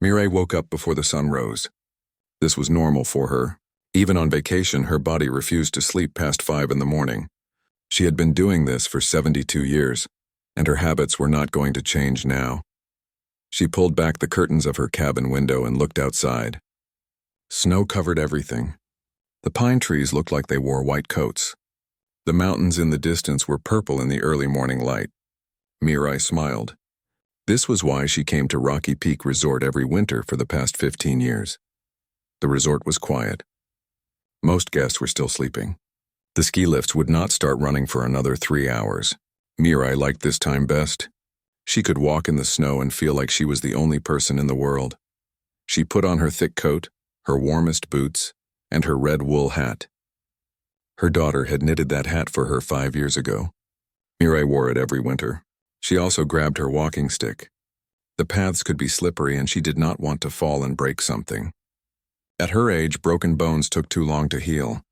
Mirai woke up before the sun rose. This was normal for her. Even on vacation, her body refused to sleep past 5 in the morning. She had been doing this for 72 years, and her habits were not going to change now. She pulled back the curtains of her cabin window and looked outside. Snow covered everything. The pine trees looked like they wore white coats. The mountains in the distance were purple in the early morning light. Mirai smiled. This was why she came to Rocky Peak Resort every winter for the past 15 years. The resort was quiet. Most guests were still sleeping. The ski lifts would not start running for another 3 hours. Mirai liked this time best. She could walk in the snow and feel like she was the only person in the world. She put on her thick coat, her warmest boots, and her red wool hat. Her daughter had knitted that hat for her 5 years ago. Mirai wore it every winter. She also grabbed her walking stick. The paths could be slippery and she did not want to fall and break something. At her age, broken bones took too long to heal.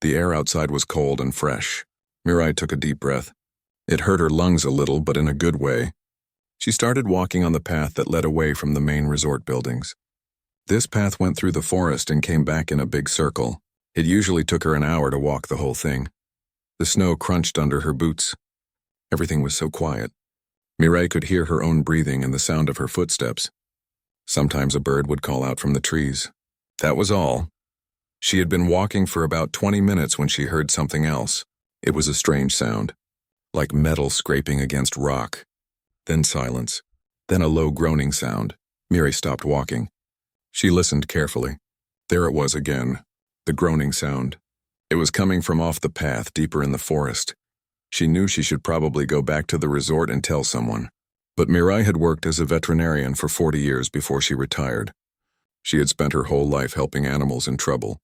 The air outside was cold and fresh. Mirai took a deep breath. It hurt her lungs a little, but in a good way. She started walking on the path that led away from the main resort buildings. This path went through the forest and came back in a big circle. It usually took her an hour to walk the whole thing. The snow crunched under her boots. Everything was so quiet. Mirai could hear her own breathing and the sound of her footsteps. Sometimes a bird would call out from the trees. That was all. She had been walking for about 20 minutes when she heard something else. It was a strange sound, like metal scraping against rock. Then silence. Then a low groaning sound. Mirai stopped walking. She listened carefully. There it was again, the groaning sound. It was coming from off the path deeper in the forest. She knew she should probably go back to the resort and tell someone. But Mirai had worked as a veterinarian for 40 years before she retired. She had spent her whole life helping animals in trouble.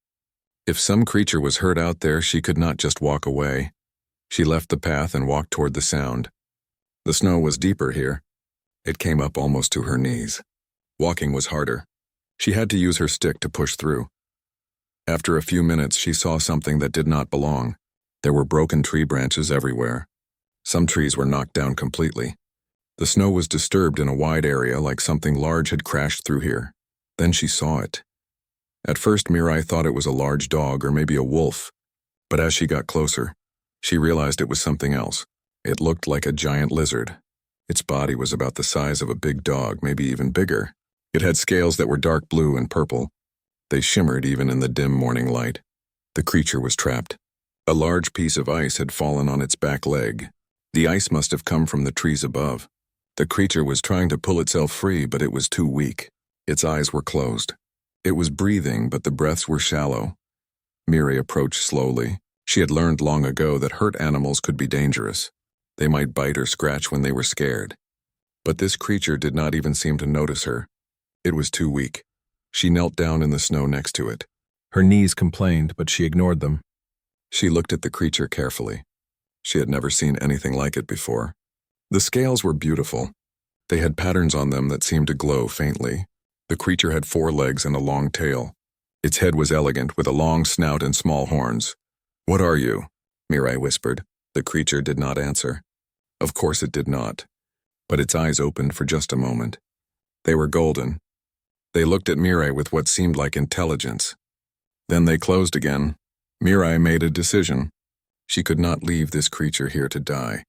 If some creature was hurt out there, she could not just walk away. She left the path and walked toward the sound. The snow was deeper here. It came up almost to her knees. Walking was harder. She had to use her stick to push through. After a few minutes, she saw something that did not belong. There were broken tree branches everywhere. Some trees were knocked down completely. The snow was disturbed in a wide area like something large had crashed through here. Then she saw it. At first, Mirai thought it was a large dog or maybe a wolf. But as she got closer, she realized it was something else. It looked like a giant lizard. Its body was about the size of a big dog, maybe even bigger. It had scales that were dark blue and purple. They shimmered even in the dim morning light. The creature was trapped. A large piece of ice had fallen on its back leg. The ice must have come from the trees above. The creature was trying to pull itself free, but it was too weak. Its eyes were closed. It was breathing, but the breaths were shallow. Mirai approached slowly. She had learned long ago that hurt animals could be dangerous. They might bite or scratch when they were scared. But this creature did not even seem to notice her. It was too weak. She knelt down in the snow next to it. Her knees complained, but she ignored them. She looked at the creature carefully. She had never seen anything like it before. The scales were beautiful. They had patterns on them that seemed to glow faintly. The creature had 4 legs and a long tail. Its head was elegant, with a long snout and small horns. "What are you?" Mirai whispered. The creature did not answer. Of course it did not. But its eyes opened for just a moment. They were golden. They looked at Mirai with what seemed like intelligence. Then they closed again. Mirai made a decision. She could not leave this creature here to die.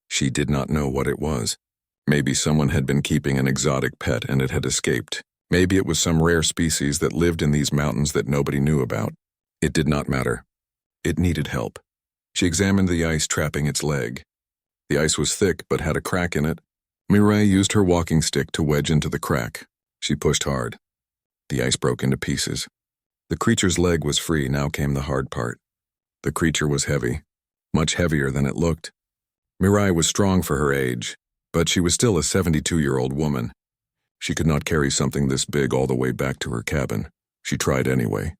She did not know what it was. Maybe someone had been keeping an exotic pet and it had escaped. Maybe it was some rare species that lived in these mountains that nobody knew about. It did not matter. It needed help. She examined the ice trapping its leg. The ice was thick but had a crack in it. Mirai used her walking stick to wedge into the crack. She pushed hard. The ice broke into pieces. The creature's leg was free. Now came the hard part. The creature was heavy, much heavier than it looked. Mirai was strong for her age, but she was still a 72-year-old woman. She could not carry something this big all the way back to her cabin. She tried anyway.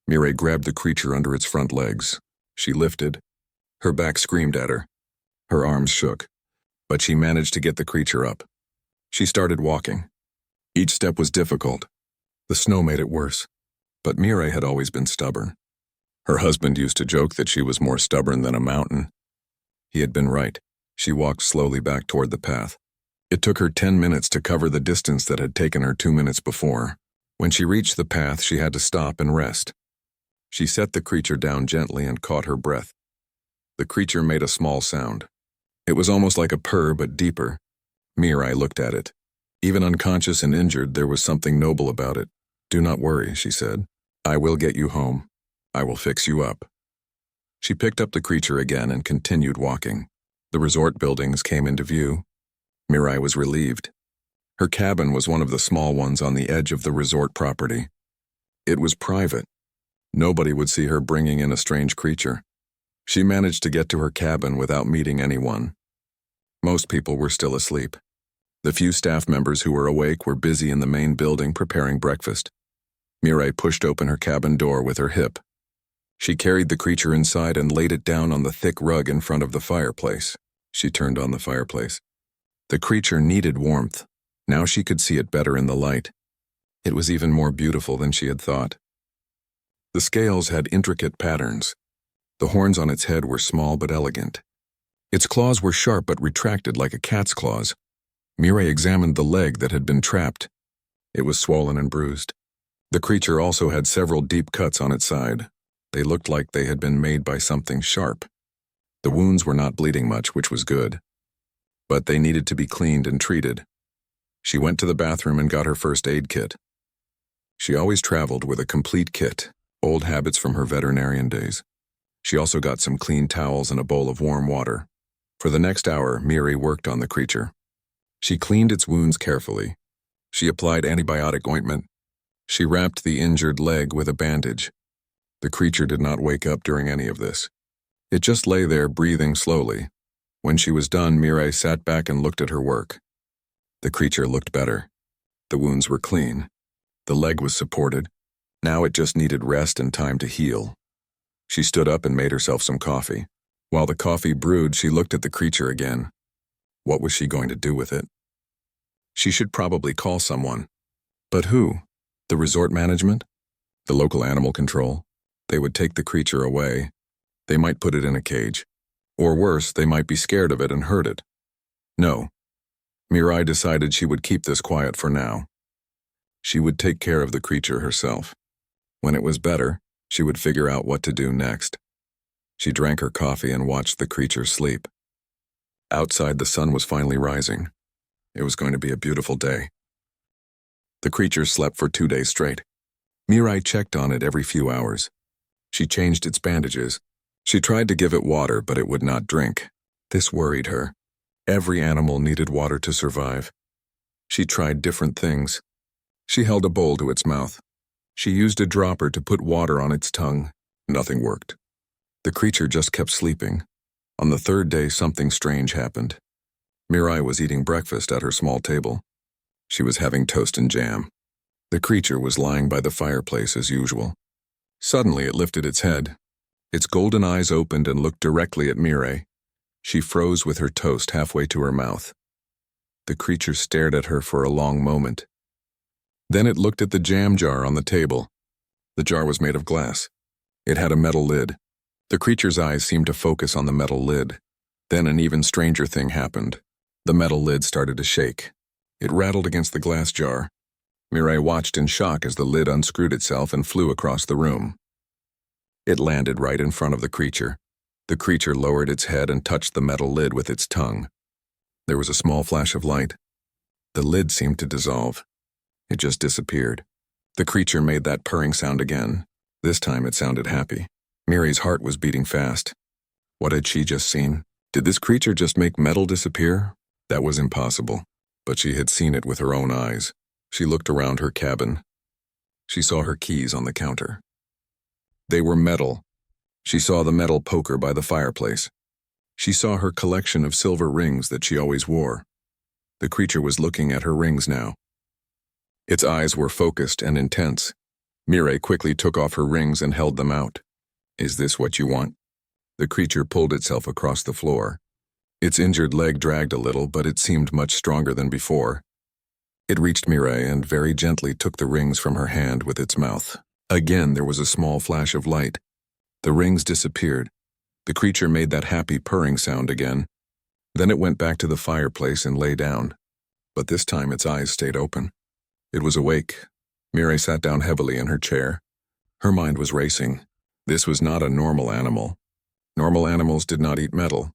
Mirai grabbed the creature under its front legs. She lifted. Her back screamed at her. Her arms shook, but she managed to get the creature up. She started walking. Each step was difficult. The snow made it worse. But Mirai had always been stubborn. Her husband used to joke that she was more stubborn than a mountain. He had been right. She walked slowly back toward the path. It took her 10 minutes to cover the distance that had taken her 2 minutes before. When she reached the path, she had to stop and rest. She set the creature down gently and caught her breath. The creature made a small sound. It was almost like a purr, but deeper. Mirai looked at it. Even unconscious and injured, there was something noble about it. "Do not worry," she said. "I will get you home. I will fix you up." She picked up the creature again and continued walking. The resort buildings came into view. Mirai was relieved. Her cabin was one of the small ones on the edge of the resort property. It was private. Nobody would see her bringing in a strange creature. She managed to get to her cabin without meeting anyone. Most people were still asleep. The few staff members who were awake were busy in the main building preparing breakfast. Mirai pushed open her cabin door with her hip. She carried the creature inside and laid it down on the thick rug in front of the fireplace. She turned on the fireplace. The creature needed warmth. Now she could see it better in the light. It was even more beautiful than she had thought. The scales had intricate patterns. The horns on its head were small but elegant. Its claws were sharp but retracted like a cat's claws. Mirai examined the leg that had been trapped. It was swollen and bruised. The creature also had several deep cuts on its side. They looked like they had been made by something sharp. The wounds were not bleeding much, which was good. But they needed to be cleaned and treated. She went to the bathroom and got her first aid kit. She always traveled with a complete kit, old habits from her veterinarian days. She also got some clean towels and a bowl of warm water. For the next hour, Mirai worked on the creature. She cleaned its wounds carefully. She applied antibiotic ointment. She wrapped the injured leg with a bandage. The creature did not wake up during any of this. It just lay there breathing slowly. When she was done, Mirai sat back and looked at her work. The creature looked better. The wounds were clean. The leg was supported. Now it just needed rest and time to heal. She stood up and made herself some coffee. While the coffee brewed, she looked at the creature again. What was she going to do with it? She should probably call someone. But who? The resort management? The local animal control? They would take the creature away. They might put it in a cage. Or worse, they might be scared of it and hurt it. No. Mirai decided she would keep this quiet for now. She would take care of the creature herself. When it was better, she would figure out what to do next. She drank her coffee and watched the creature sleep. Outside, the sun was finally rising. It was going to be a beautiful day. The creature slept for 2 days straight. Mirai checked on it every few hours. She changed its bandages. She tried to give it water, but it would not drink. This worried her. Every animal needed water to survive. She tried different things. She held a bowl to its mouth. She used a dropper to put water on its tongue. Nothing worked. The creature just kept sleeping. On the 3rd day, something strange happened. Mirai was eating breakfast at her small table. She was having toast and jam. The creature was lying by the fireplace as usual. Suddenly, it lifted its head. Its golden eyes opened and looked directly at Mirai. She froze with her toast halfway to her mouth. The creature stared at her for a long moment. Then it looked at the jam jar on the table. The jar was made of glass. It had a metal lid. The creature's eyes seemed to focus on the metal lid. Then an even stranger thing happened. The metal lid started to shake. It rattled against the glass jar. Mirai watched in shock as the lid unscrewed itself and flew across the room. It landed right in front of the creature. The creature lowered its head and touched the metal lid with its tongue. There was a small flash of light. The lid seemed to dissolve. It just disappeared. The creature made that purring sound again. This time it sounded happy. Mirai's heart was beating fast. What had she just seen? Did this creature just make metal disappear? That was impossible. But she had seen it with her own eyes. She looked around her cabin. She saw her keys on the counter. They were metal. She saw the metal poker by the fireplace. She saw her collection of silver rings that she always wore. The creature was looking at her rings now. Its eyes were focused and intense. Mirai quickly took off her rings and held them out. "Is this what you want?" The creature pulled itself across the floor. Its injured leg dragged a little, but it seemed much stronger than before. It reached Mirai and very gently took the rings from her hand with its mouth. Again, there was a small flash of light. The rings disappeared. The creature made that happy purring sound again. Then it went back to the fireplace and lay down. but this time its eyes stayed open. It was awake. Mirai sat down heavily in her chair. Her mind was racing. This was not a normal animal. Normal animals did not eat metal.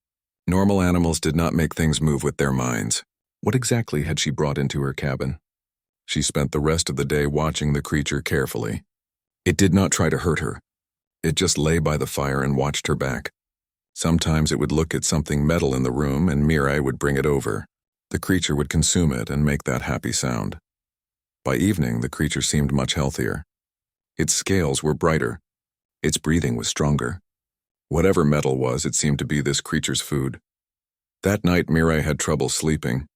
Normal animals did not make things move with their minds. What exactly had she brought into her cabin? She spent the rest of the day watching the creature carefully. It did not try to hurt her. It just lay by the fire and watched her back. Sometimes it would look at something metal in the room and Mirai would bring it over. The creature would consume it and make that happy sound. By evening, the creature seemed much healthier. Its scales were brighter. Its breathing was stronger. Whatever metal was, it seemed to be this creature's food. That night, Mirai had trouble sleeping.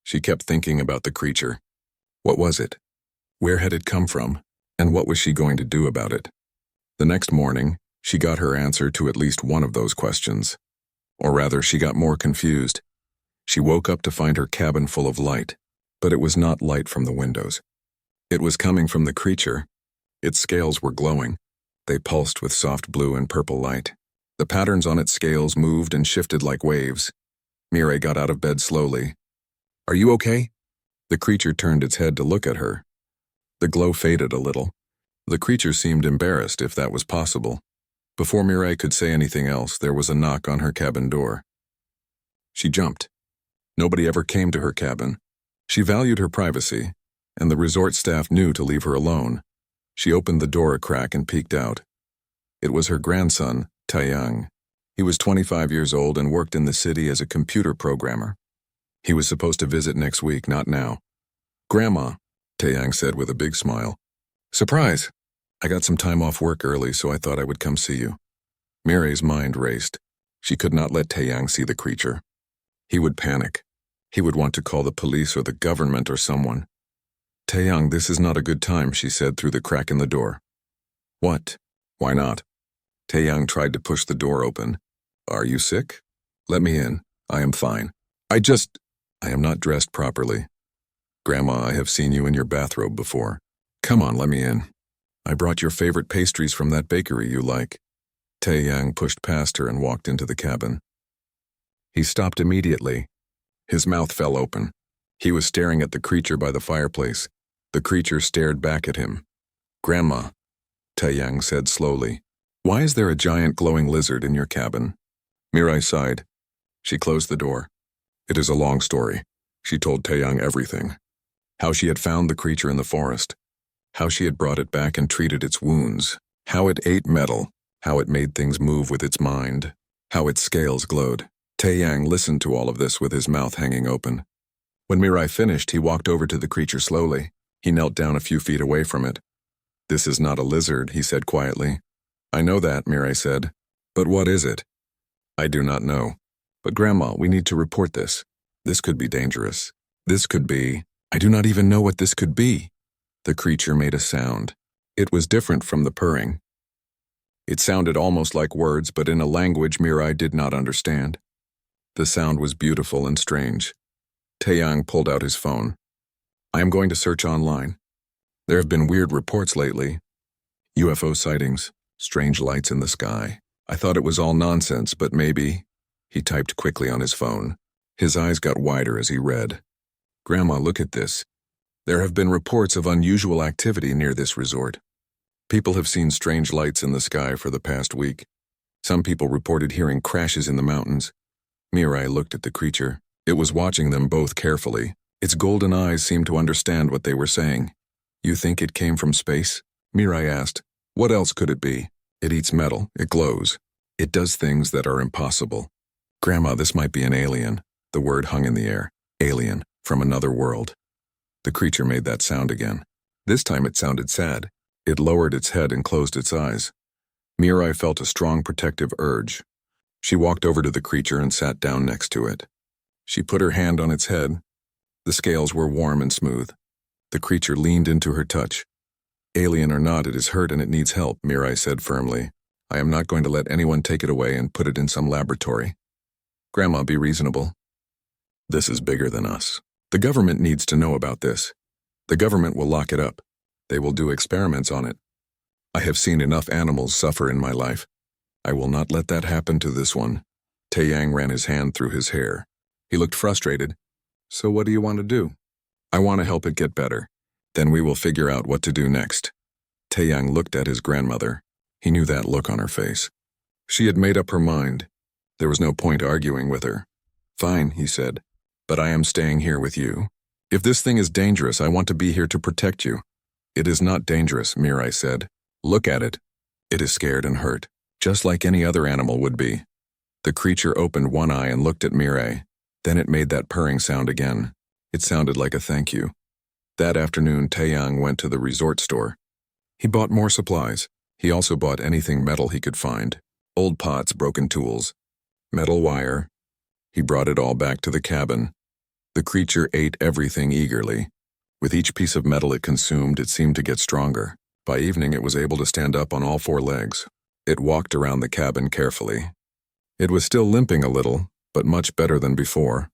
She kept thinking about the creature. What was it? Where had it come from? And what was she going to do about it? The next morning, she got her answer to at least one of those questions. Or rather, she got more confused. She woke up to find her cabin full of light, but it was not light from the windows. It was coming from the creature. Its scales were glowing. They pulsed with soft blue and purple light. The patterns on its scales moved and shifted like waves. Mirai got out of bed slowly. "Are you okay?" The creature turned its head to look at her. The glow faded a little. The creature seemed embarrassed, if that was possible. Before Mirai could say anything else, there was a knock on her cabin door. She jumped. Nobody ever came to her cabin. She valued her privacy, and the resort staff knew to leave her alone. She opened the door a crack and peeked out. It was her grandson, Taeyang. He was 25 years old and worked in the city as a computer programmer. He was supposed to visit next week, not now. "Grandma," Taeyang said with a big smile. "Surprise! I got some time off work early, so I thought I would come see you." Mirai's mind raced. She could not let Taeyang see the creature. He would panic. He would want to call the police or the government or someone. "Taeyang, this is not a good time," she said through the crack in the door. "What? Why not?" Taeyang tried to push the door open. "Are you sick? Let me in. I am fine. I am not dressed properly. Grandma, I have seen you in your bathrobe before. Come on, let me in. I brought your favorite pastries from that bakery you like." Taeyang pushed past her and walked into the cabin. He stopped immediately. His mouth fell open. He was staring at the creature by the fireplace. The creature stared back at him. "Grandma," Taeyang said slowly, "why is there a giant glowing lizard in your cabin?" Mirai sighed. She closed the door. It is a long story. She told Taeyang everything. How she had found the creature in the forest. How she had brought it back and treated its wounds. How it ate metal. How it made things move with its mind. How its scales glowed. Taeyang listened to all of this with his mouth hanging open. When Mirai finished, he walked over to the creature slowly. He knelt down a few feet away from it. "This is not a lizard," he said quietly. "I know that," Mirai said. "But what is it?" "I do not know. But Grandma, we need to report this. This could be dangerous. This could be... I do not even know what this could be." The creature made a sound. It was different from the purring. It sounded almost like words, but in a language Mirai did not understand. The sound was beautiful and strange. Taeyang pulled out his phone. "I am going to search online. There have been weird reports lately. UFO sightings, strange lights in the sky. I thought it was all nonsense, but maybe..." He typed quickly on his phone. His eyes got wider as he read. "Grandma, look at this. There have been reports of unusual activity near this resort. People have seen strange lights in the sky for the past week. Some people reported hearing crashes in the mountains." Mirai looked at the creature. It was watching them both carefully. Its golden eyes seemed to understand what they were saying. "You think it came from space?" Mirai asked. "What else could it be? It eats metal, it glows. It does things that are impossible. Grandma, this might be an alien." The word hung in the air. Alien, from another world. The creature made that sound again. This time it sounded sad. It lowered its head and closed its eyes. Mirai felt a strong protective urge. She walked over to the creature and sat down next to it. She put her hand on its head. The scales were warm and smooth. The creature leaned into her touch. "Alien or not, it is hurt and it needs help," Mirai said firmly. "I am not going to let anyone take it away and put it in some laboratory. Grandma, be reasonable. This is bigger than us. The government needs to know about this. The government will lock it up. They will do experiments on it. I have seen enough animals suffer in my life. I will not let that happen to this one." Taeyang ran his hand through his hair. He looked frustrated. "So what do you want to do?" I want to help it get better. Then we will figure out what to do next. Taeyang looked at his grandmother. He knew that look on her face. She had made up her mind. There was no point arguing with her. Fine, he said, but I am staying here with you. If this thing is dangerous, I want to be here to protect you. It is not dangerous, Mirai said. Look at it. It is scared and hurt, just like any other animal would be. The creature opened one eye and looked at Mirai. Then it made that purring sound again. It sounded like a thank you. That afternoon, Taeyang went to the resort store. He bought more supplies. He also bought anything metal he could find. Old pots, broken tools, metal wire. He brought it all back to the cabin. The creature ate everything eagerly. With each piece of metal it consumed, it seemed to get stronger. By evening, it was able to stand up on all four legs. It walked around the cabin carefully. It was still limping a little, but much better than before.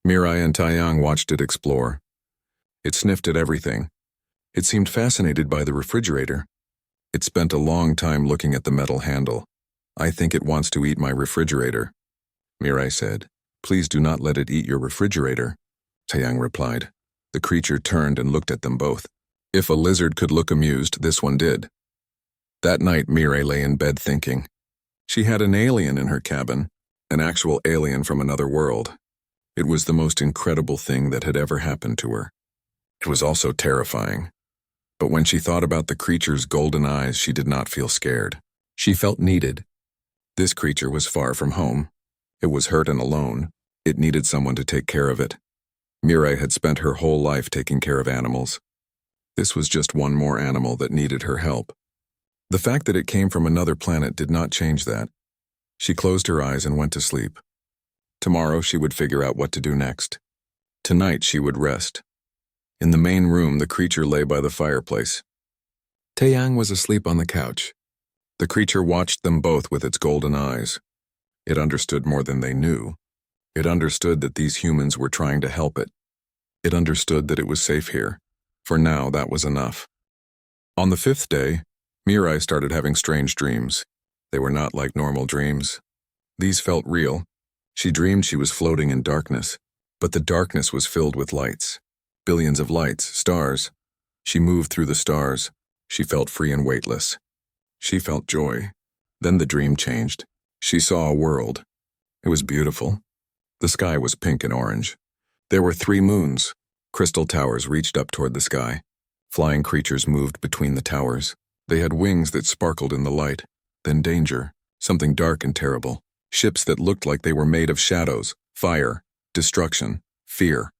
Mirai and Taeyang watched it explore. It sniffed at everything. It seemed fascinated by the refrigerator. It spent a long time looking at the metal handle. I think it wants to eat my refrigerator, Mirai said. Please do not let it eat your refrigerator, Taeyang replied. The creature turned and looked at them both. If a lizard could look amused, this one did. That night, Mirai lay in bed thinking. She had an alien in her cabin, an actual alien from another world. It was the most incredible thing that had ever happened to her. It was also terrifying. But when she thought about the creature's golden eyes, she did not feel scared. She felt needed. This creature was far from home. It was hurt and alone. It needed someone to take care of it. Mirai had spent her whole life taking care of animals. This was just one more animal that needed her help. The fact that it came from another planet did not change that. She closed her eyes and went to sleep. Tomorrow she would figure out what to do next. Tonight she would rest. In the main room, the creature lay by the fireplace. Taeyang was asleep on the couch. The creature watched them both with its golden eyes. It understood more than they knew. It understood that these humans were trying to help it. It understood that it was safe here. For now, that was enough. On the fifth day, Mirai started having strange dreams. They were not like normal dreams. These felt real. She dreamed she was floating in darkness, but the darkness was filled with lights. Billions of lights, stars. She moved through the stars. She felt free and weightless. She felt joy. Then the dream changed. She saw a world. It was beautiful. The sky was pink and orange. There were 3 moons. Crystal towers reached up toward the sky. Flying creatures moved between the towers. They had wings that sparkled in the light. Then danger, something dark and terrible. Ships that looked like they were made of shadows, fire, destruction, fear.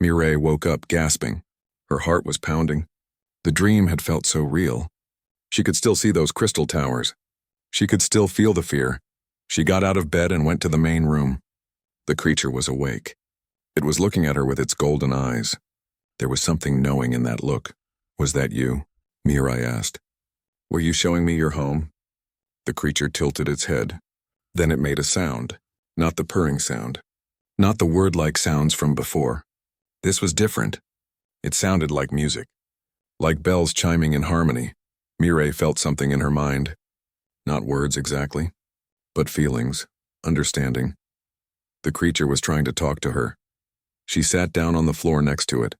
Mirai woke up gasping. Her heart was pounding. The dream had felt so real. She could still see those crystal towers. She could still feel the fear. She got out of bed and went to the main room. The creature was awake. It was looking at her with its golden eyes. There was something knowing in that look. Was that you? Mirai asked. Were you showing me your home? The creature tilted its head. Then it made a sound, not the purring sound, not the word-like sounds from before. This was different. It sounded like music, like bells chiming in harmony. Mirai felt something in her mind. Not words exactly, but feelings, understanding. The creature was trying to talk to her. She sat down on the floor next to it.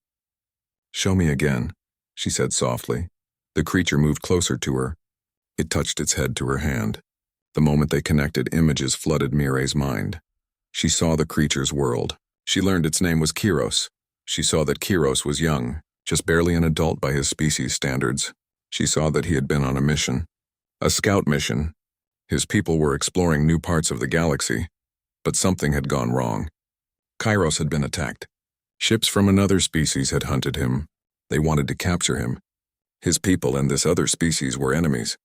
Show me again, she said softly. The creature moved closer to her. It touched its head to her hand. The moment they connected, images flooded Mirai's mind. She saw the creature's world. She learned its name was Kiros. She saw that Kiros was young, just barely an adult by his species standards. She saw that he had been on a mission. A scout mission. His people were exploring new parts of the galaxy. But something had gone wrong. Kairos had been attacked. Ships from another species had hunted him. They wanted to capture him. His people and this other species were enemies.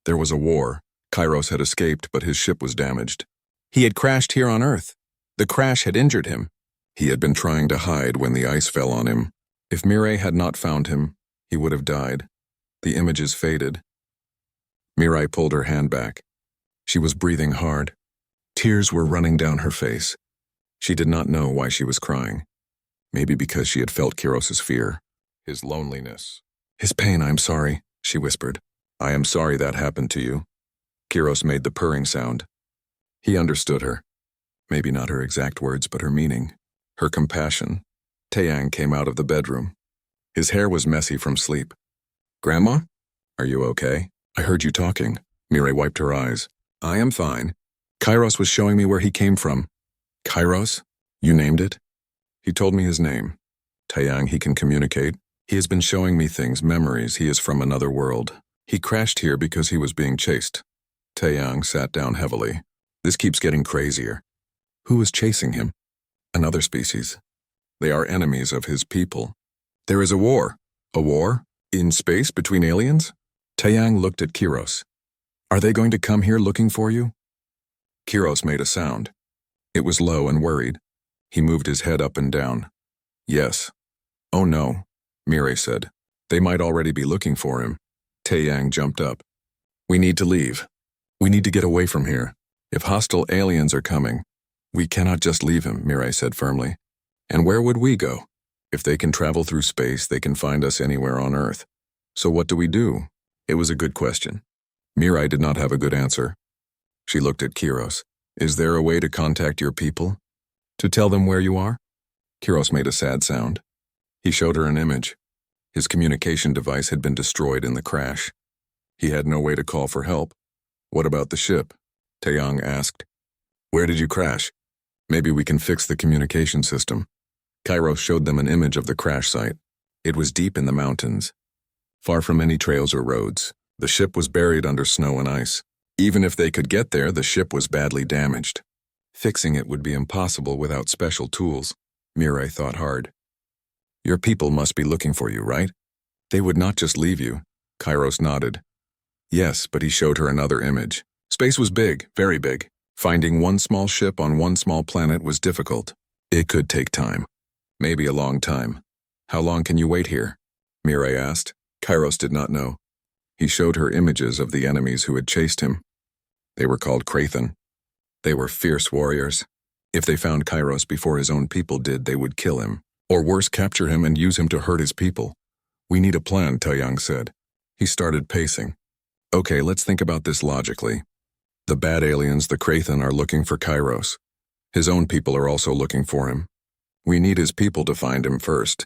There was a war. Kairos had escaped, but his ship was damaged. He had crashed here on Earth. The crash had injured him. He had been trying to hide when the ice fell on him. If Mirai had not found him, he would have died. The images faded. Mirai pulled her hand back. She was breathing hard. Tears were running down her face. She did not know why she was crying. Maybe because she had felt Kiros's fear, his loneliness. His pain, I'm sorry, she whispered. I am sorry that happened to you. Kiros made the purring sound. He understood her. Maybe not her exact words, but her meaning, her compassion. Taeyang came out of the bedroom. His hair was messy from sleep. Grandma? Are you okay? I heard you talking. Mirai wiped her eyes. I am fine. Kairos was showing me where he came from. Kairos? You named it? He told me his name. Taeyang, he can communicate. He has been showing me things, memories. He is from another world. He crashed here because he was being chased. Taeyang sat down heavily. This keeps getting crazier. Who is chasing him? Another species. They are enemies of his people. There is a war. A war? In space between aliens? Taeyang looked at Kiros. Are they going to come here looking for you? Kiros made a sound. It was low and worried. He moved his head up and down. Yes. Oh no, Mirai said. They might already be looking for him. Taeyang jumped up. We need to leave. We need to get away from here. If hostile aliens are coming, we cannot just leave him, Mirai said firmly. And where would we go? If they can travel through space, they can find us anywhere on Earth. So what do we do? It was a good question. Mirai did not have a good answer. She looked at Kiros. Is there a way to contact your people? To tell them where you are? Kiros made a sad sound. He showed her an image. His communication device had been destroyed in the crash. He had no way to call for help. What about the ship? Taeyang asked. Where did you crash? Maybe we can fix the communication system. Kairos showed them an image of the crash site. It was deep in the mountains, far from any trails or roads. The ship was buried under snow and ice. Even if they could get there, the ship was badly damaged. Fixing it would be impossible without special tools. Mirai thought hard. Your people must be looking for you, right? They would not just leave you. Kairos nodded. Yes, but he showed her another image. Space was big, very big. Finding one small ship on one small planet was difficult. It could take time. Maybe a long time. How long can you wait here? Mirai asked. Kairos did not know. He showed her images of the enemies who had chased him. They were called Krathen. They were fierce warriors. If they found Kairos before his own people did, they would kill him. Or worse, capture him and use him to hurt his people. We need a plan, Taeyang said. He started pacing. Okay, let's think about this logically. The bad aliens, the Krathen, are looking for Kairos. His own people are also looking for him. We need his people to find him first.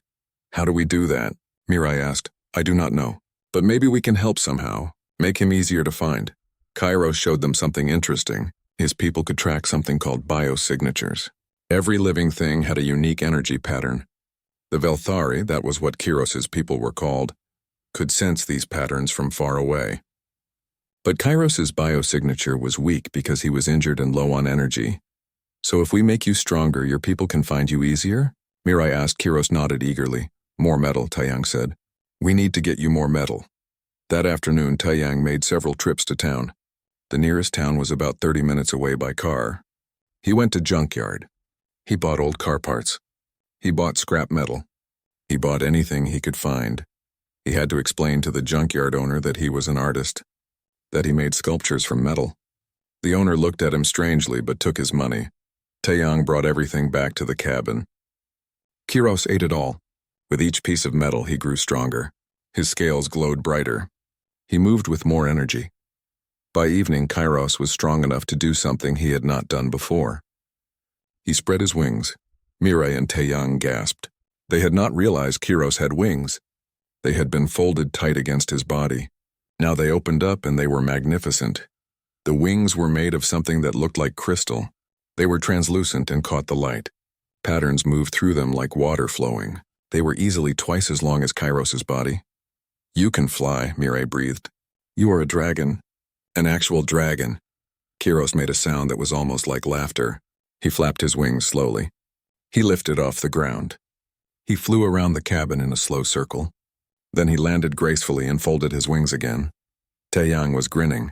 How do we do that? Mirai asked. I do not know. But maybe we can help somehow. Make him easier to find. Kairos showed them something interesting. His people could track something called biosignatures. Every living thing had a unique energy pattern. The Velthari, that was what Kiros's people were called, could sense these patterns from far away. But Kairos's biosignature was weak because he was injured and low on energy. So if we make you stronger, your people can find you easier? Mirai asked. Kiros nodded eagerly. More metal, Taeyang said. We need to get you more metal. That afternoon, Taeyang made several trips to town. The nearest town was about 30 minutes away by car. He went to junkyard. He bought old car parts. He bought scrap metal. He bought anything he could find. He had to explain to the junkyard owner that he was an artist, that he made sculptures from metal. The owner looked at him strangely but took his money. Taeyang brought everything back to the cabin. Kiros ate it all. With each piece of metal, he grew stronger. His scales glowed brighter. He moved with more energy. By evening, Kairos was strong enough to do something he had not done before. He spread his wings. Mirai and Taeyang gasped. They had not realized Kiros had wings. They had been folded tight against his body. Now they opened up and they were magnificent. The wings were made of something that looked like crystal. They were translucent and caught the light. Patterns moved through them like water flowing. They were easily twice as long as Kairos's body. You can fly, Mirai breathed. You are a dragon. An actual dragon. Kiros made a sound that was almost like laughter. He flapped his wings slowly. He lifted off the ground. He flew around the cabin in a slow circle. Then he landed gracefully and folded his wings again. Taeyang was grinning.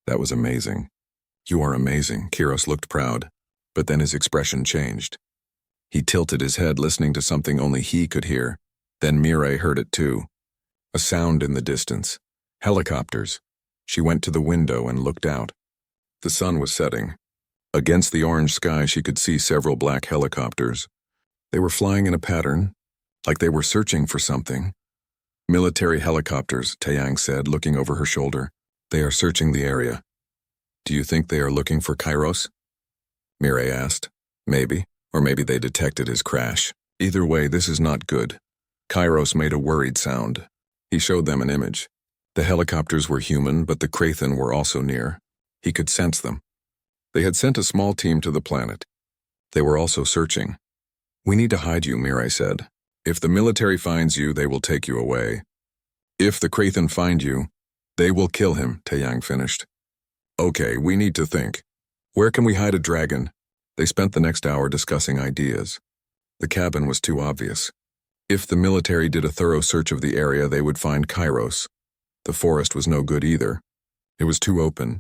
That was amazing. You are amazing. Kiros looked proud, but then his expression changed. He tilted his head, listening to something only he could hear. Then Mirai heard it too. A sound in the distance. Helicopters. She went to the window and looked out. The sun was setting. Against the orange sky, she could see several black helicopters. They were flying in a pattern, like they were searching for something. Military helicopters, Taeyang said, looking over her shoulder. They are searching the area. Do you think they are looking for Kairos? Mirai asked. Maybe, or maybe they detected his crash. Either way, this is not good. Kairos made a worried sound. He showed them an image. The helicopters were human, but the Krathen were also near. He could sense them. They had sent a small team to the planet. They were also searching. We need to hide you, Mirai said. If the military finds you, they will take you away. If the Krathen find you, they will kill him, Taeyang finished. Okay, we need to think. Where can we hide a dragon? They spent the next hour discussing ideas. The cabin was too obvious. If the military did a thorough search of the area, they would find Kairos. The forest was no good either. It was too open.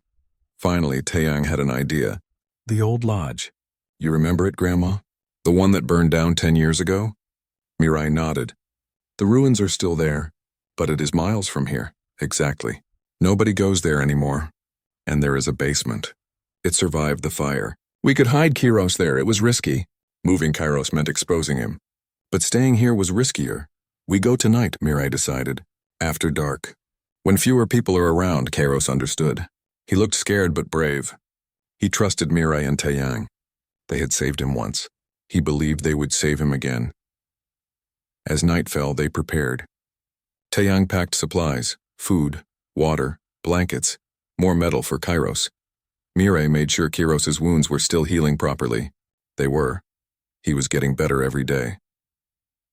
Finally, Taeyang had an idea. The old lodge. You remember it, Grandma? The one that burned down 10 years ago? Mirai nodded. The ruins are still there, but it is miles from here. Exactly. Nobody goes there anymore. And there is a basement. It survived the fire. We could hide Kairos there. It was risky. Moving Kairos meant exposing him. But staying here was riskier. We go tonight, Mirai decided. After dark. When fewer people are around, Kairos understood. He looked scared but brave. He trusted Mirai and Taeyang. They had saved him once. He believed they would save him again. As night fell, they prepared. Taeyang packed supplies, food, water, blankets, more metal for Kairos. Mirai made sure Kairos' wounds were still healing properly. They were. He was getting better every day.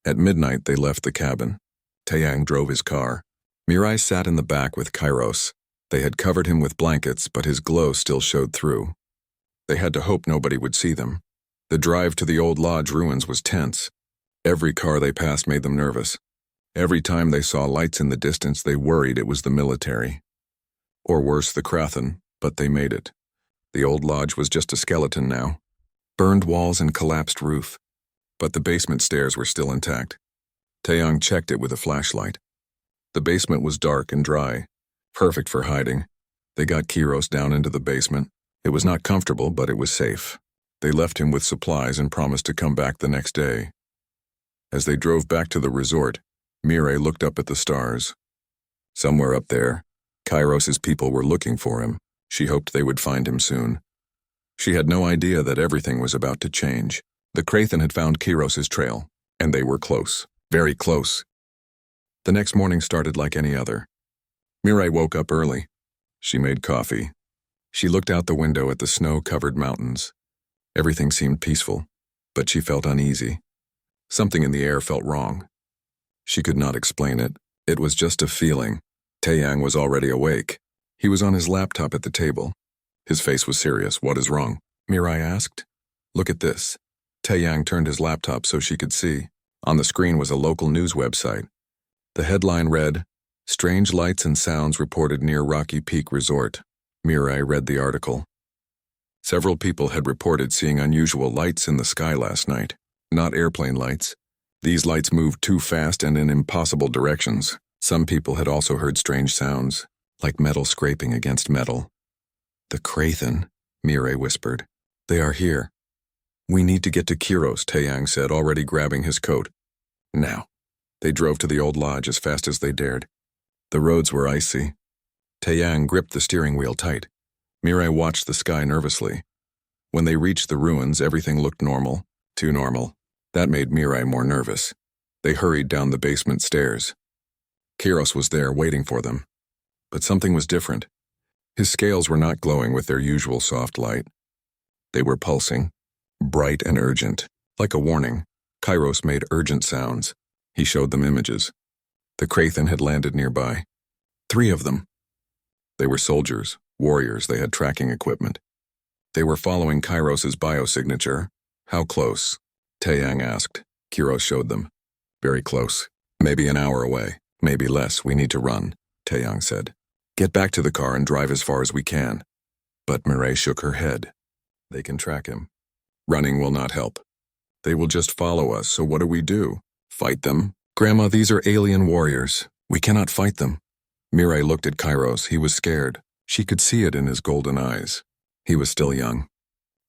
At midnight, they left the cabin. Taeyang drove his car. Mirai sat in the back with Kairos. They had covered him with blankets, but his glow still showed through. They had to hope nobody would see them. The drive to the old lodge ruins was tense. Every car they passed made them nervous. Every time they saw lights in the distance, they worried it was the military. Or worse, the Krathen, but they made it. The old lodge was just a skeleton now. Burned walls and collapsed roof. But the basement stairs were still intact. Taeyang checked it with a flashlight. The basement was dark and dry. Perfect for hiding. They got Kairos down into the basement. It was not comfortable, but it was safe. They left him with supplies and promised to come back the next day. As they drove back to the resort, Mirai looked up at the stars. Somewhere up there, Kairos' people were looking for him. She hoped they would find him soon. She had no idea that everything was about to change. The Krathen had found Kairos' trail, and they were close, very close. The next morning started like any other. Mirai woke up early. She made coffee. She looked out the window at the snow-covered mountains. Everything seemed peaceful, but she felt uneasy. Something in the air felt wrong. She could not explain it. It was just a feeling. Taeyang was already awake. He was on his laptop at the table. His face was serious. What is wrong? Mirai asked. Look at this. Taeyang turned his laptop so she could see. On the screen was a local news website. The headline read, Strange lights and sounds reported near Rocky Peak Resort. Mirai read the article. Several people had reported seeing unusual lights in the sky last night. Not airplane lights. These lights moved too fast and in impossible directions. Some people had also heard strange sounds, like metal scraping against metal. The Krathen, Mirai whispered. They are here. We need to get to Kairos, Taeyang said, already grabbing his coat. Now. They drove to the old lodge as fast as they dared. The roads were icy. Taeyang gripped the steering wheel tight. Mirai watched the sky nervously. When they reached the ruins, everything looked normal. Too normal. That made Mirai more nervous. They hurried down the basement stairs. Kairos was there waiting for them. But something was different. His scales were not glowing with their usual soft light. They were pulsing, bright and urgent. Like a warning, Kairos made urgent sounds. He showed them images. The Krathen had landed nearby. 3 of them. They were soldiers, warriors. They had tracking equipment. They were following Kairos' biosignature. How close? Taeyang asked. Kairos showed them. Very close. Maybe an hour away. Maybe less. We need to run, Taeyang said. Get back to the car and drive as far as we can. But Mirai shook her head. They can track him. Running will not help. They will just follow us, so what do we do? Fight them? Grandma, these are alien warriors. We cannot fight them. Mirai looked at Kairos. He was scared. She could see it in his golden eyes. He was still young.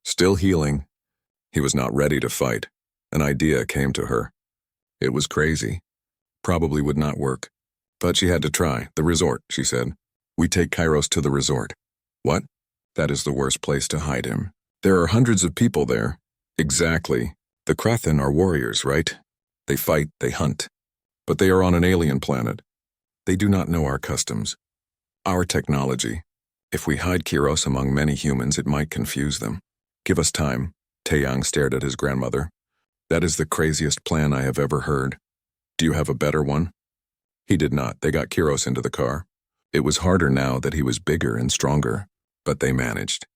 Still healing. He was not ready to fight. An idea came to her. It was crazy. Probably would not work. But she had to try. The resort, she said. We take Kairos to the resort. What? That is the worst place to hide him. There are hundreds of people there. Exactly. The Krathen are warriors, right? They fight, they hunt. But they are on an alien planet. They do not know our customs, our technology. If we hide Kiros among many humans, it might confuse them. Give us time. Taeyang stared at his grandmother. That is the craziest plan I have ever heard. Do you have a better one? He did not. They got Kiros into the car. It was harder now that he was bigger and stronger, but they managed.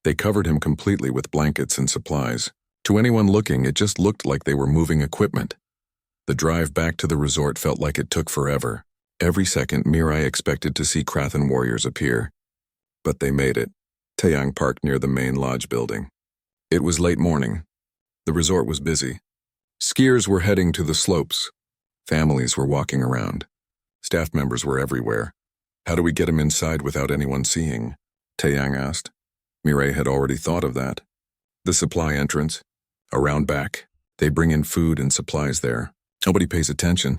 They covered him completely with blankets and supplies. To anyone looking, it just looked like they were moving equipment. The drive back to the resort felt like it took forever. Every second, Mirai expected to see Krathen warriors appear. But they made it. Taeyang parked near the main lodge building. It was late morning. The resort was busy. Skiers were heading to the slopes. Families were walking around. Staff members were everywhere. How do we get him inside without anyone seeing? Taeyang asked. Mirai had already thought of that. The supply entrance. Around back. They bring in food and supplies there. Nobody pays attention.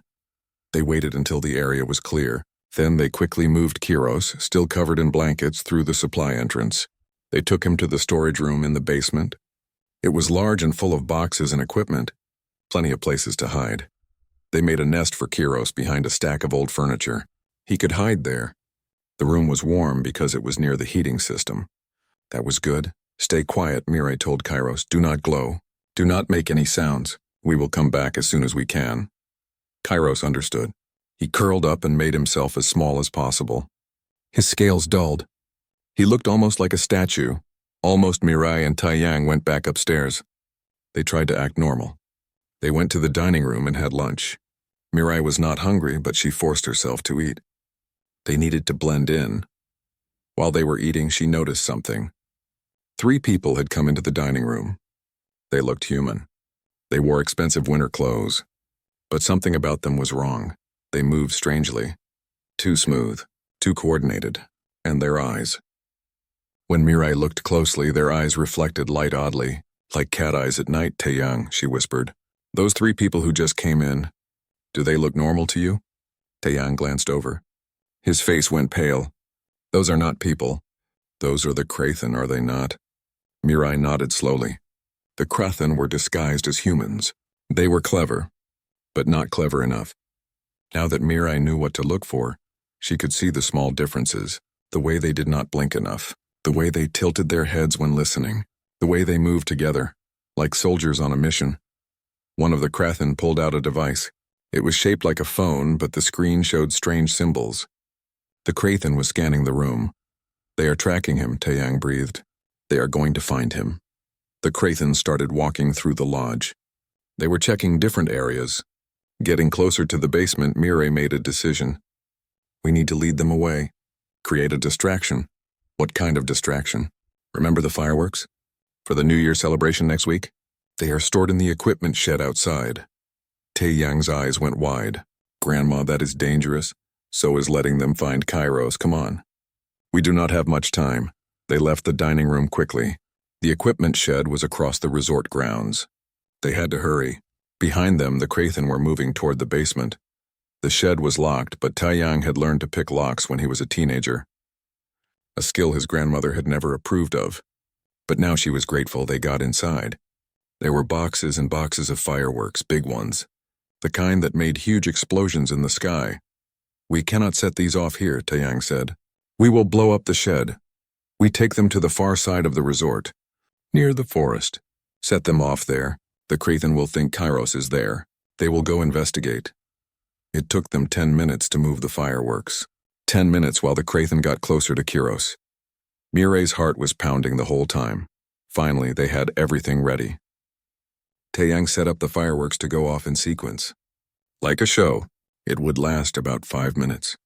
They waited until the area was clear. Then they quickly moved Kiros, still covered in blankets, through the supply entrance. They took him to the storage room in the basement. It was large and full of boxes and equipment. Plenty of places to hide. They made a nest for Kiros behind a stack of old furniture. He could hide there. The room was warm because it was near the heating system. That was good. Stay quiet, Mirai told Kairos. Do not glow. Do not make any sounds. We will come back as soon as we can. Kairos understood. He curled up and made himself as small as possible. His scales dulled. He looked almost like a statue. Almost Mirai and Taeyang went back upstairs. They tried to act normal. They went to the dining room and had lunch. Mirai was not hungry, but she forced herself to eat. They needed to blend in. While they were eating, she noticed something. 3 people had come into the dining room. They looked human. They wore expensive winter clothes. But something about them was wrong. They moved strangely. Too smooth, too coordinated. And their eyes. When Mirai looked closely, their eyes reflected light oddly. Like cat eyes at night, Taeyang, she whispered. Those 3 people who just came in, do they look normal to you? Taeyang glanced over. His face went pale. Those are not people. Those are the Krathen, are they not? Mirai nodded slowly. The Krathen were disguised as humans. They were clever, but not clever enough. Now that Mirai knew what to look for, she could see the small differences, the way they did not blink enough, the way they tilted their heads when listening, the way they moved together, like soldiers on a mission. One of the Krathen pulled out a device. It was shaped like a phone, but the screen showed strange symbols. The Krathen was scanning the room. They are tracking him, Taeyang breathed. They are going to find him. The Krathen started walking through the lodge. They were checking different areas. Getting closer to the basement, Mirai made a decision. We need to lead them away. Create a distraction. What kind of distraction? Remember the fireworks? For the New Year celebration next week? They are stored in the equipment shed outside. Taeyang's eyes went wide. Grandma, that is dangerous. So is letting them find Kairos. Come on. We do not have much time. They left the dining room quickly. The equipment shed was across the resort grounds. They had to hurry. Behind them, the Krathen were moving toward the basement. The shed was locked, but Taeyang had learned to pick locks when he was a teenager. A skill his grandmother had never approved of. But now she was grateful they got inside. There were boxes and boxes of fireworks, big ones. The kind that made huge explosions in the sky. We cannot set these off here, Taeyang said. We will blow up the shed. We take them to the far side of the resort, near the forest. Set them off there. The Krathen will think Kairos is there. They will go investigate. It took them 10 minutes to move the fireworks. 10 minutes while the Krathen got closer to Kiros. Mirai's heart was pounding the whole time. Finally, they had everything ready. Taeyang set up the fireworks to go off in sequence. Like a show, it would last about 5 minutes.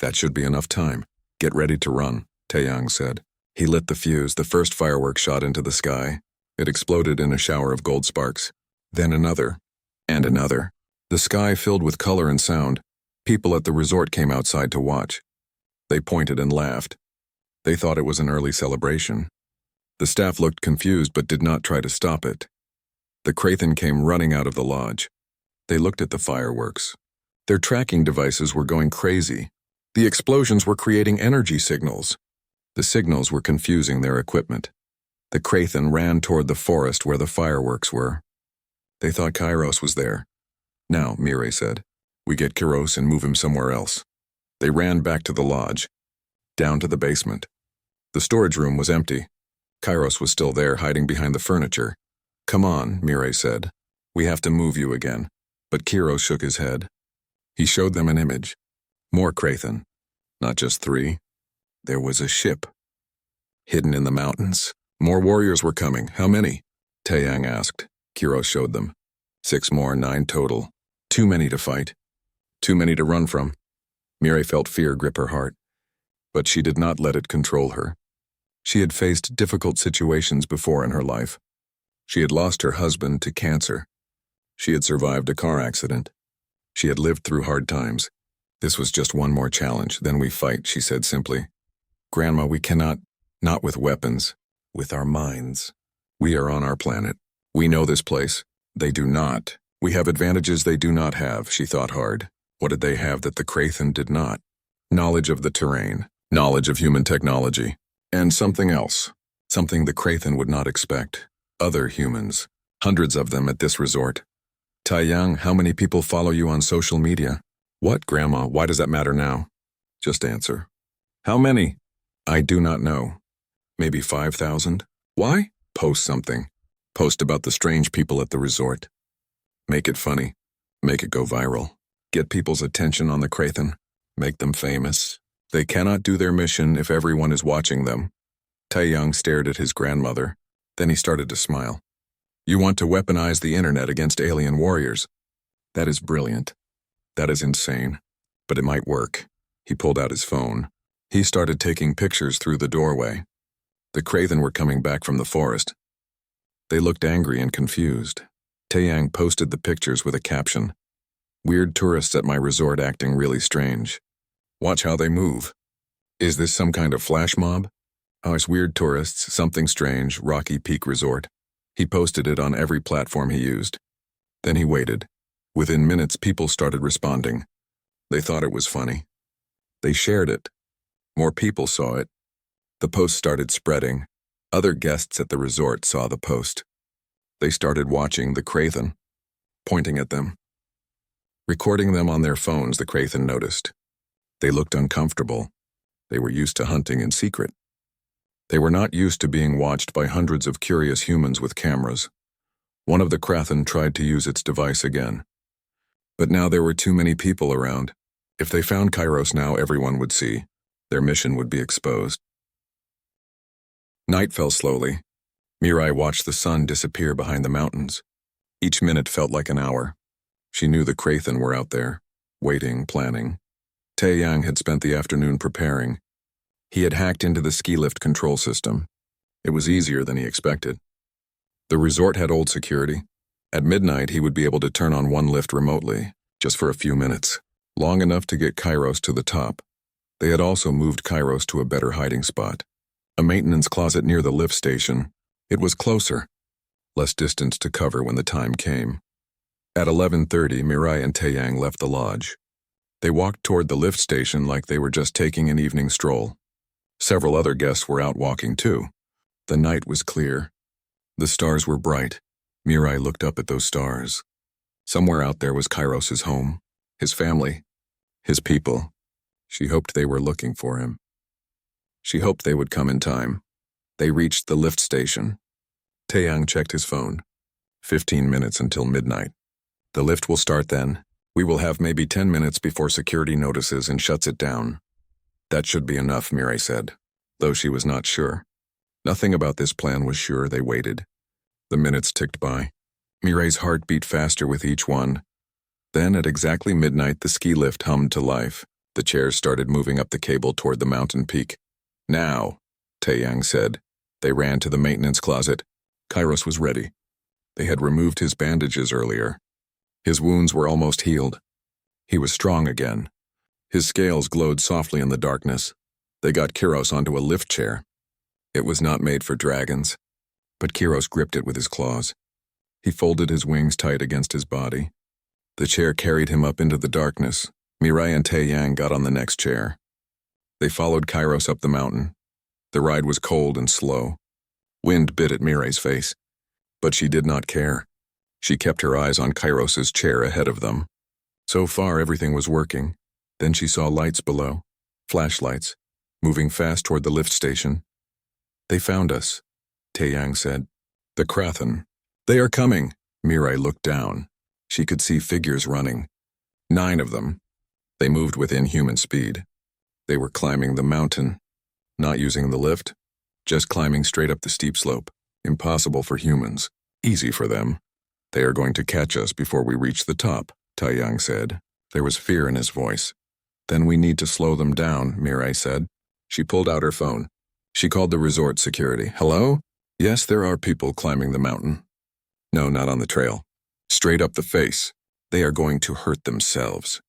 That should be enough time. Get ready to run, Taeyang said. He lit the fuse. The first firework shot into the sky. It exploded in a shower of gold sparks. Then another. And another. The sky filled with color and sound. People at the resort came outside to watch. They pointed and laughed. They thought it was an early celebration. The staff looked confused but did not try to stop it. The Krathen came running out of the lodge. They looked at the fireworks. Their tracking devices were going crazy. The explosions were creating energy signals. The signals were confusing their equipment. The Krathen ran toward the forest where the fireworks were. They thought Kairos was there. Now, Mirai said. We get Kiros and move him somewhere else. They ran back to the lodge, down to the basement. The storage room was empty. Kairos was still there, hiding behind the furniture. Come on, Mirai said. We have to move you again. But Kiros shook his head. He showed them an image. More Krathen. Not just 3. There was a ship. Hidden in the mountains. More warriors were coming. How many? Taeyang asked. Kiros showed them. 6 more, 9 total. Too many to fight. Too many to run from. Mirai felt fear grip her heart. But she did not let it control her. She had faced difficult situations before in her life. She had lost her husband to cancer. She had survived a car accident. She had lived through hard times. This was just one more challenge. Then we fight, she said simply. Grandma, we cannot, not with weapons, with our minds. We are on our planet. We know this place. They do not. We have advantages they do not have, she thought hard. What did they have that the Krathen did not? Knowledge of the terrain, knowledge of human technology, and something else. Something the Krathen would not expect. Other humans. Hundreds of them at this resort. Taeyang, how many people follow you on social media? What, Grandma? Why does that matter now? Just answer. How many? I do not know. Maybe 5,000? Why? Post something. Post about the strange people at the resort. Make it funny. Make it go viral. Get people's attention on the Krathen. Make them famous. They cannot do their mission if everyone is watching them. Taeyang stared at his grandmother. Then he started to smile. You want to weaponize the internet against alien warriors. That is brilliant. That is insane. But it might work. He pulled out his phone. He started taking pictures through the doorway. The Krathen were coming back from the forest. They looked angry and confused. Taeyang posted the pictures with a caption. Weird tourists at my resort acting really strange. Watch how they move. Is this some kind of flash mob? Oh, it's weird tourists, something strange, Rocky Peak Resort. He posted it on every platform he used. Then he waited. Within minutes, people started responding. They thought it was funny. They shared it. More people saw it. The post started spreading. Other guests at the resort saw the post. They started watching the Krathen, pointing at them. Recording them on their phones, the Krathen noticed. They looked uncomfortable. They were used to hunting in secret. They were not used to being watched by hundreds of curious humans with cameras. One of the Krathen tried to use its device again. But now there were too many people around. If they found Kairos now, everyone would see. Their mission would be exposed. Night fell slowly. Mirai watched the sun disappear behind the mountains. Each minute felt like an hour. She knew the Krathen were out there, waiting, planning. Taeyang had spent the afternoon preparing. He had hacked into the ski lift control system. It was easier than he expected. The resort had old security. At midnight, he would be able to turn on one lift remotely, just for a few minutes, long enough to get Kairos to the top. They had also moved Kairos to a better hiding spot. A maintenance closet near the lift station. It was closer. Less distance to cover when the time came. At 11:30, Mirai and Taeyang left the lodge. They walked toward the lift station like they were just taking an evening stroll. Several other guests were out walking too. The night was clear. The stars were bright. Mirai looked up at those stars. Somewhere out there was Kairos's home, his family, his people. She hoped they were looking for him. She hoped they would come in time. They reached the lift station. Taeyang checked his phone. 15 minutes until midnight. The lift will start then. We will have maybe 10 minutes before security notices and shuts it down. That should be enough, Mirai said, though she was not sure. Nothing about this plan was sure. They waited. The minutes ticked by. Mirai's heart beat faster with each one. Then, at exactly midnight, the ski lift hummed to life. The chairs started moving up the cable toward the mountain peak. Now, Taeyang said. They ran to the maintenance closet. Kairos was ready. They had removed his bandages earlier. His wounds were almost healed. He was strong again. His scales glowed softly in the darkness. They got Kairos onto a lift chair. It was not made for dragons, but Kairos gripped it with his claws. He folded his wings tight against his body. The chair carried him up into the darkness. Mirai and Taeyang got on the next chair. They followed Kairos up the mountain. The ride was cold and slow. Wind bit at Mirai's face, but she did not care. She kept her eyes on Kairos's chair ahead of them. So far, everything was working. Then she saw lights below, flashlights, moving fast toward the lift station. "They found us," Taeyang said. "The Krathen. They are coming." Mirai looked down. She could see figures running. 9 of them. They moved with inhuman speed. They were climbing the mountain, not using the lift, just climbing straight up the steep slope. Impossible for humans. Easy for them. "They are going to catch us before we reach the top," Taeyang said. There was fear in his voice. "Then we need to slow them down," Mirai said. She pulled out her phone. She called the resort security. "Hello? Yes, there are people climbing the mountain." "No, not on the trail. Straight up the face. They are going to hurt themselves.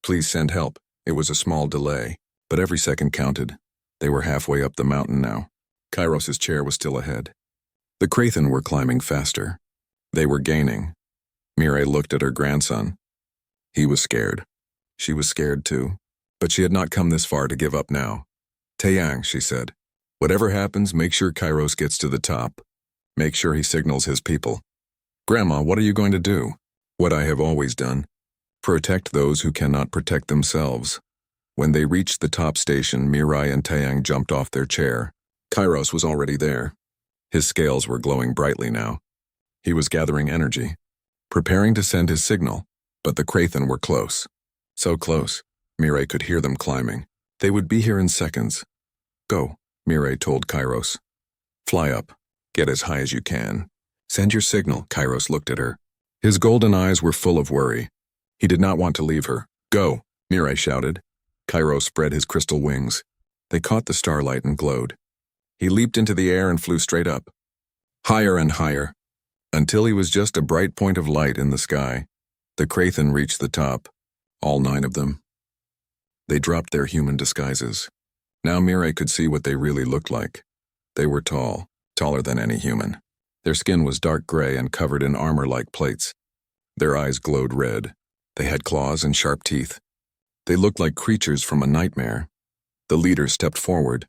Please send help." It was a small delay, but every second counted. They were halfway up the mountain now. Kairos's chair was still ahead. The Krathen were climbing faster. They were gaining. Mirai looked at her grandson. He was scared. She was scared too, but she had not come this far to give up now. "Taeyang," she said, "whatever happens, make sure Kairos gets to the top. Make sure he signals his people." "Grandma, what are you going to do?" "What I have always done. Protect those who cannot protect themselves." When they reached the top station, Mirai and Taeyang jumped off their chair. Kairos was already there. His scales were glowing brightly now. He was gathering energy, preparing to send his signal, but the Krathen were close. So close, Mirai could hear them climbing. They would be here in seconds. "Go," Mirai told Kairos. "Fly up. Get as high as you can. Send your signal." Kairos looked at her. His golden eyes were full of worry. He did not want to leave her. "Go," Mirai shouted. Kairos spread his crystal wings. They caught the starlight and glowed. He leaped into the air and flew straight up. Higher and higher, until he was just a bright point of light in the sky. The Krathen reached the top, all 9 of them. They dropped their human disguises. Now Mirai could see what they really looked like. They were tall, taller than any human. Their skin was dark gray and covered in armor-like plates. Their eyes glowed red. They had claws and sharp teeth. They looked like creatures from a nightmare. The leader stepped forward.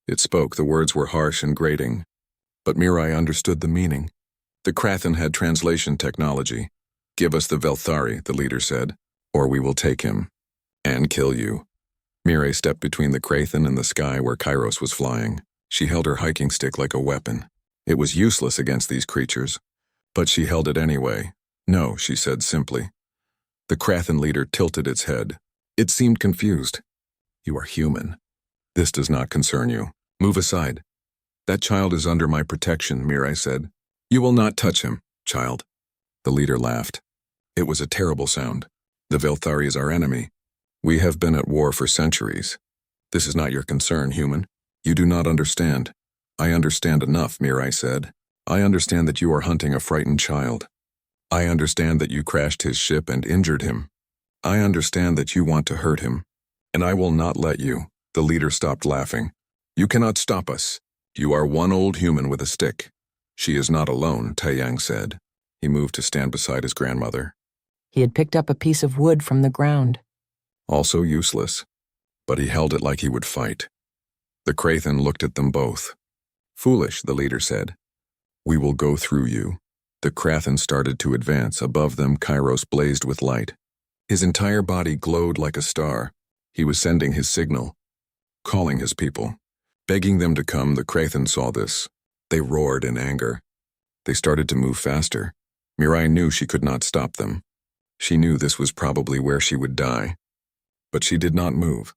It spoke. The words were harsh and grating, but Mirai understood the meaning. The Krathen had translation technology. "Give us the Velthari," the leader said, "or we will take him and kill you." Mirai stepped between the Krathen and the sky where Kairos was flying. She held her hiking stick like a weapon. It was useless against these creatures, but she held it anyway. "No," she said simply. The Krathen leader tilted its head. It seemed confused. "You are human. This does not concern you. Move aside." "That child is under my protection," Mirai said. "You will not touch him, child." The leader laughed. It was a terrible sound. "The Velthari is our enemy. We have been at war for centuries. This is not your concern, human. You do not understand." "I understand enough," Mirai said. "I understand that you are hunting a frightened child. I understand that you crashed his ship and injured him. I understand that you want to hurt him, and I will not let you." The leader stopped laughing. "You cannot stop us. You are one old human with a stick." "She is not alone," Taeyang said. He moved to stand beside his grandmother. He had picked up a piece of wood from the ground. Also useless, but he held it like he would fight. The Krathen looked at them both. "Foolish," the leader said. "We will go through you." The Krathen started to advance. Above them, Kairos blazed with light. His entire body glowed like a star. He was sending his signal, calling his people, begging them to come. The Krathen saw this. They roared in anger. They started to move faster. Mirai knew she could not stop them. She knew this was probably where she would die. But she did not move.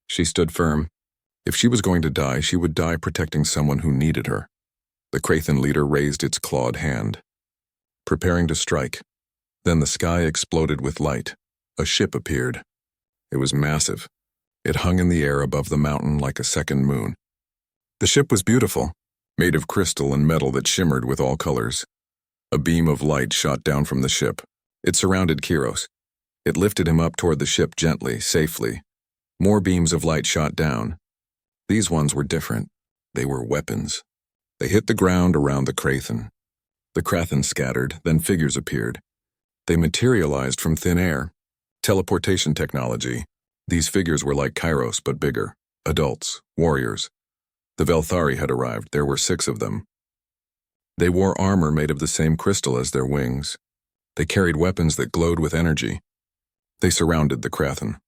She stood firm. If she was going to die, she would die protecting someone who needed her. The Krathen leader raised its clawed hand, preparing to strike. Then the sky exploded with light. A ship appeared. It was massive. It hung in the air above the mountain like a second moon. The ship was beautiful, made of crystal and metal that shimmered with all colors. A beam of light shot down from the ship. It surrounded Kairos. It lifted him up toward the ship gently, safely. More beams of light shot down. These ones were different. They were weapons. They hit the ground around the Krathen. The Krathen scattered, then figures appeared. They materialized from thin air. Teleportation technology. These figures were like Kairos, but bigger. Adults, warriors. The Velthari had arrived. There were 6 of them. They wore armor made of the same crystal as their wings. They carried weapons that glowed with energy. They surrounded the Krathen.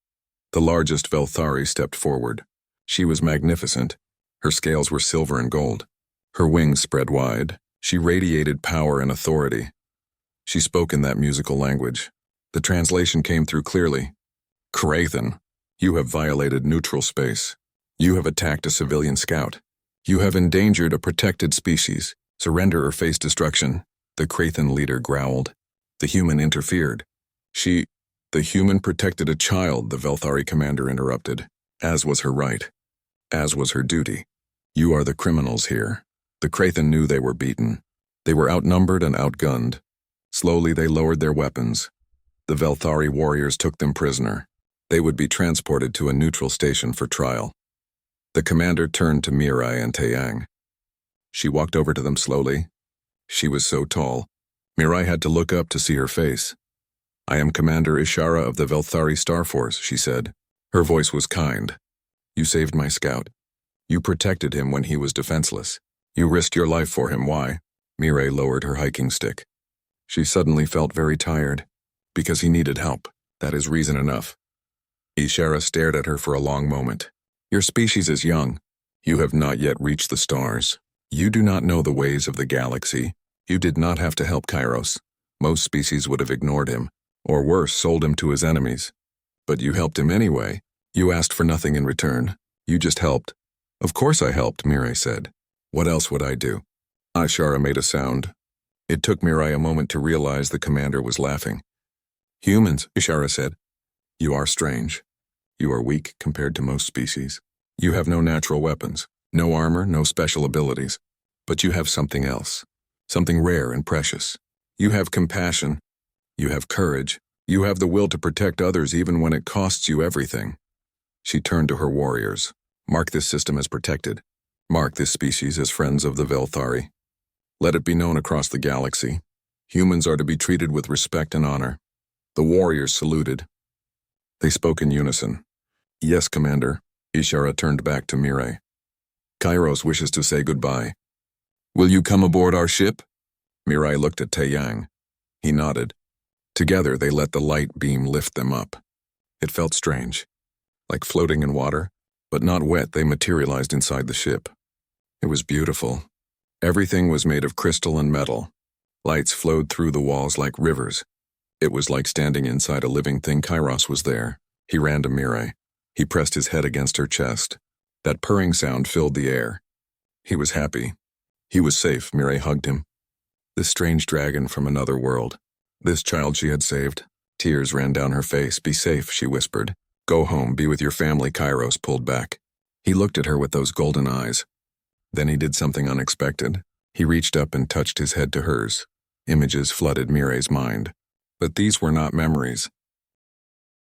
The largest Velthari stepped forward. She was magnificent. Her scales were silver and gold. Her wings spread wide. She radiated power and authority. She spoke in that musical language. The translation came through clearly. Krathen, you have violated neutral space. You have attacked a civilian scout. You have endangered a protected species. Surrender or face destruction. The Krathen leader growled. The human interfered. The human protected a child, the Velthari commander interrupted, as was her right, as was her duty. You are the criminals here. The Krathen knew they were beaten. They were outnumbered and outgunned. Slowly they lowered their weapons. The Velthari warriors took them prisoner. They would be transported to a neutral station for trial. The commander turned to Mirai and Taeyang. She walked over to them slowly. She was so tall. Mirai had to look up to see her face. I am Commander Ishara of the Velthari Star Force, she said. Her voice was kind. You saved my scout. You protected him when he was defenseless. You risked your life for him. Why? Mirai lowered her hiking stick. She suddenly felt very tired. Because he needed help. That is reason enough. Ishara stared at her for a long moment. Your species is young. You have not yet reached the stars. You do not know the ways of the galaxy. You did not have to help Kairos. Most species would have ignored him, or worse, sold him to his enemies. But you helped him anyway. You asked for nothing in return. You just helped. Of course I helped, Mirai said. What else would I do? Ishara made a sound. It took Mirai a moment to realize the commander was laughing. Humans, Ishara said. You are strange. You are weak compared to most species. You have no natural weapons, no armor, no special abilities. But you have something else. Something rare and precious. You have compassion. You have courage. You have the will to protect others even when it costs you everything. She turned to her warriors. Mark this system as protected. Mark this species as friends of the Velthari. Let it be known across the galaxy. Humans are to be treated with respect and honor. The warriors saluted. They spoke in unison. Yes, Commander. Ishara turned back to Mirai. Kairos wishes to say goodbye. Will you come aboard our ship? Mirai looked at Taeyang. He nodded. Together they let the light beam lift them up. It felt strange. Like floating in water, but not wet, they materialized inside the ship. It was beautiful. Everything was made of crystal and metal. Lights flowed through the walls like rivers. It was like standing inside a living thing. Kairos was there. He ran to Mirai. He pressed his head against her chest. That purring sound filled the air. He was happy. He was safe. Mirai hugged him. This strange dragon from another world. This child she had saved. Tears ran down her face. Be safe, she whispered. Go home, be with your family. Kairos pulled back. He looked at her with those golden eyes. Then he did something unexpected. He reached up and touched his head to hers. Images flooded Mirai's mind. But these were not memories.